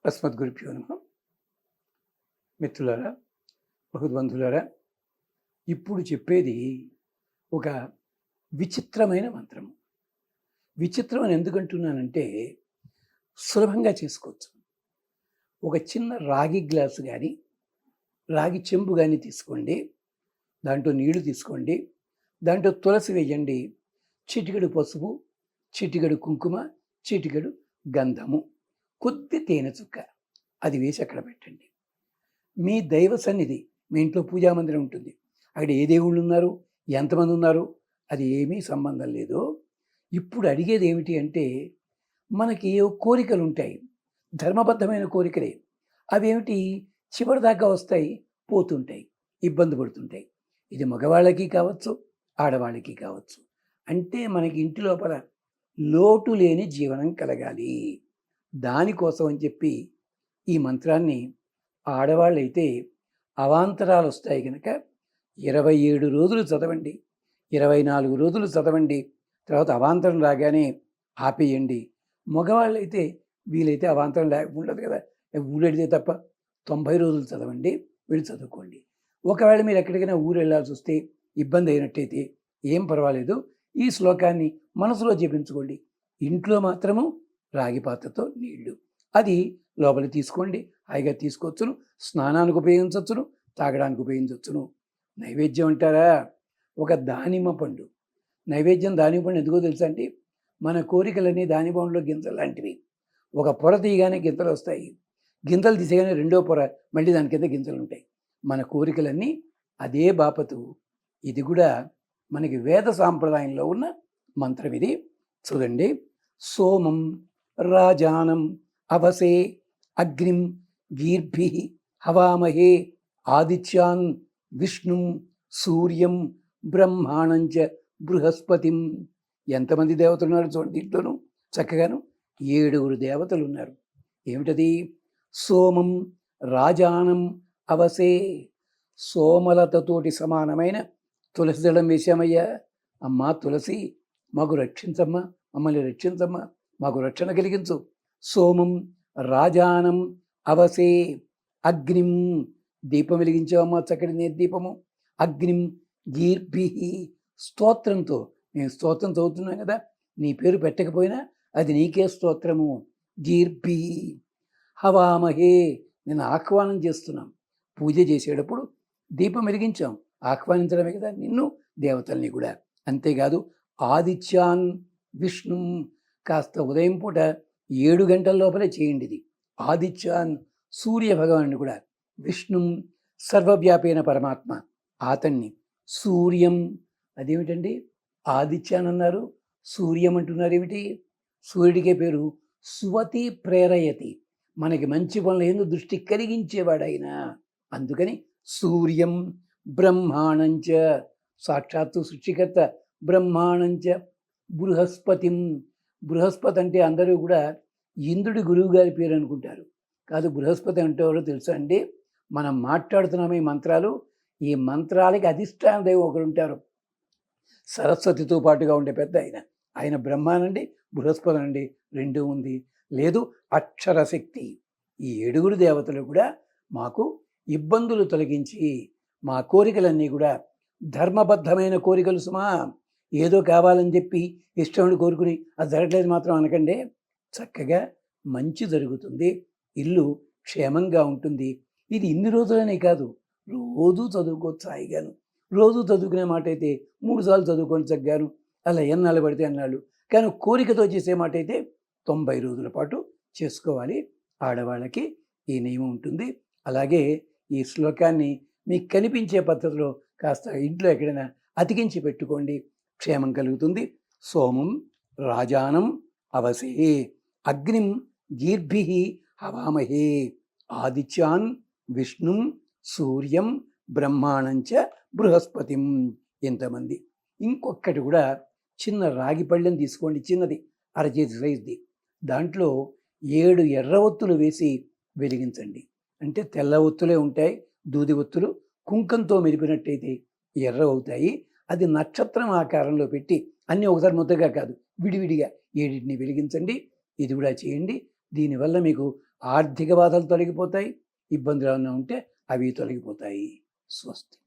అస్మద్గురుభ్యో నమః. మిత్రులారా, బహుబంధులారా, ఇప్పుడు చెప్పేది ఒక విచిత్రమైన మంత్రము. విచిత్రం అని ఎందుకంటున్నానంటే సులభంగా చేసుకోవచ్చు. ఒక చిన్న రాగి గ్లాసు కానీ రాగి చెంబు కానీ తీసుకోండి, దాంట్లో నీళ్లు తీసుకోండి, దాంట్లో తులసి వేయండి, చిటికెడు పసుపు, చిటికెడు కుంకుమ, చిటికెడు గంధము, కొద్ది తేనె చుక్క, అది వేసి అక్కడ పెట్టండి. మీ దైవ సన్నిధి, మీ ఇంట్లో పూజామందిరం ఉంటుంది, అక్కడ ఏ దేవుళ్ళు ఉన్నారు, ఎంతమంది ఉన్నారు, అది ఏమీ సంబంధం లేదు. ఇప్పుడు అడిగేది ఏమిటి అంటే, మనకి కోరికలు ఉంటాయి, ధర్మబద్ధమైన కోరికలే. అవేమిటి చివరిదాకా వస్తాయి, పోతుంటాయి, ఇబ్బంది పడుతుంటాయి. ఇది మగవాళ్ళకి కావచ్చు, ఆడవాళ్ళకి కావచ్చు. అంటే మనకి ఇంటి లోపల లోటు లేని జీవనం కలగాలి. దానికోసం అని చెప్పి ఈ మంత్రాన్ని ఆడవాళ్ళైతే అవాంతరాలు వస్తాయి కనుక 27 రోజులు చదవండి, 24 రోజులు చదవండి, తర్వాత అవాంతరం రాగానే ఆపేయండి. మగవాళ్ళైతే వీలైతే అవాంతరం ఉండదు కదా, ఊరెడితే తప్ప 90 రోజులు చదవండి, వీళ్ళు చదువుకోండి. ఒకవేళ మీరు ఎక్కడికైనా ఊరు వెళ్ళాల్సి వస్తే ఇబ్బంది అయినట్టయితే ఏం పర్వాలేదు, ఈ శ్లోకాన్ని మనసులో జపించుకోండి. ఇంట్లో మాత్రము రాగి పాత్రతో నీళ్లు, అది లోపలికి తీసుకోండి, హాయిగా తీసుకోవచ్చును, స్నానానికి ఉపయోగించవచ్చును, తాగడానికి ఉపయోగించవచ్చును. నైవేద్యం అంటారా, ఒక దానిమ్మ పండు నైవేద్యం. దానిమ్మ పండు ఎందుకో తెలుసా అండి, మన కోరికలన్నీ దానిమ్మ పండులో గింజలు లాంటివి. ఒక పొర తీయగానే గింజలు వస్తాయి, గింజలు తీసేగానే రెండో పొర, మళ్ళీ దాని కింద గింజలు ఉంటాయి. మన కోరికలన్నీ అదే బాపతు. ఇది కూడా మనకి వేద సాంప్రదాయంలో ఉన్న మంత్రం. ఇది చూడండి. సోమం రాజానం అవసే అగ్నిం గీర్భి హవామహే ఆదిత్యాన్ విష్ణుం సూర్యం బ్రహ్మాణంచ బృహస్పతిం. ఎంతమంది దేవతలు ఉన్నారు చూడండి దీంట్లోనూ, చక్కగాను 7 దేవతలు ఉన్నారు. ఏమిటది? సోమం రాజానం అవసే, సోమలతతోటి సమానమైన తులసి దళం వేశామయ్యా. అమ్మా తులసి, మాకు రక్షించమ్మా, మమ్మల్ని రక్షించమ్మా, మాకు రక్షణ కలిగించు. సోమం రాజానం అవసే అగ్నిం, దీపం వెలిగించావమ్మా, చక్కటి దీపము. అగ్నిం గీర్భి, స్తోత్రంతో, నేను స్తోత్రం చదువుతున్నాను కదా, నీ పేరు పెట్టకపోయినా అది నీకే స్తోత్రము. గీర్భి హవామహే, నేను ఆహ్వానం చేస్తున్నాం. పూజ చేసేటప్పుడు దీపం వెలిగించాం, ఆహ్వానించడమే కదా నిన్ను, దేవతల్ని కూడా. అంతేకాదు ఆదిత్యాన్ విష్ణు, కాస్త ఉదయం పూట 7 గంటల లోపలే చేయండి ఇది. ఆదిత్యాన్, సూర్య భగవానుడు కూడా. విష్ణు సర్వవ్యాపైన పరమాత్మ, అతన్ని. సూర్యం, అదేమిటండి ఆదిత్యాన్ అన్నారు, సూర్యం అంటున్నారు ఏమిటి? సూర్యుడికే పేరు సువతి ప్రేరయతి, మనకి మంచి పనులు ఎందుకు దృష్టి కలిగించేవాడైనా, అందుకని సూర్యం. బ్రహ్మాణంచ, సాక్షాత్తు సృష్టికర్త, బ్రహ్మాణంచ బృహస్పతిం. బృహస్పతి అంటే అందరూ కూడా ఇంద్రుడి గురువు గారి పేరు అనుకుంటారు. కాదు, బృహస్పతి అంటే ఎవరో తెలుసా అండి? మనం మాట్లాడుతున్నాము ఈ మంత్రాలు, ఈ మంత్రాలకి అధిష్టాన దైవం ఒకరు ఉంటారు, సరస్వతితో పాటుగా ఉండే పెద్ద ఆయన. ఆయన బ్రహ్మానండి, బృహస్పతి అండి, రెండు ఉంది. లేదు అక్షరశక్తి. ఈ 7 దేవతలు కూడా మాకు ఇబ్బందులు తొలగించి మా కోరికలన్నీ కూడా ధర్మబద్ధమైన కోరికలు సుమా. ఏదో కావాలని చెప్పి ఇష్టముడు కోరుకుని అది జరగలేదు మాత్రం అనకండి. చక్కగా మంచి జరుగుతుంది, ఇల్లు క్షేమంగా ఉంటుంది. ఇది ఇన్ని రోజులనే కాదు, రోజు చదువుకోవచ్చు హాయిగాను. రోజు చదువుకునే మాట అయితే 3 సార్లు చదువుకొని చగ్గాను, అలా ఎన్నాళ్ళు పడితే అన్నాళ్ళు. కానీ కోరికతో చేసే మాట అయితే 90 రోజుల పాటు చేసుకోవాలి. ఆడవాళ్ళకి ఈ నియమం ఉంటుంది. అలాగే ఈ శ్లోకాన్ని మీకు కనిపించే పద్ధతిలో కాస్త ఇంట్లో ఎక్కడైనా అతికించి పెట్టుకోండి, క్షేమం కలుగుతుంది. సోమం రాజానం అవసే అగ్నిం గీర్భి హవామహే ఆదిత్యాన్ విష్ణుం సూర్యం బ్రహ్మాణంచ బృహస్పతిం. ఇంతమంది. ఇంకొకటి కూడా, చిన్న రాగి పళ్ళెం తీసుకోండి, చిన్నది, అరచేతి సైజ్ది. దాంట్లో 7 ఎర్ర ఒత్తులు వేసి వెలిగించండి. అంటే తెల్ల ఒత్తులే ఉంటాయి, దూది ఒత్తులు కుంకంతో మెరిపినట్టయితే ఎర్ర అవుతాయి. అది నక్షత్రం ఆకారంలో పెట్టి అన్నీ ఒకసారి ముద్దగా కాదు, విడివిడిగా 7 వెలిగించండి. ఇది కూడా చేయండి. దీనివల్ల మీకు ఆర్థిక బాధలు తొలగిపోతాయి. ఇబ్బందులు ఏమైనా ఉంటే అవి తొలగిపోతాయి. స్వస్తి.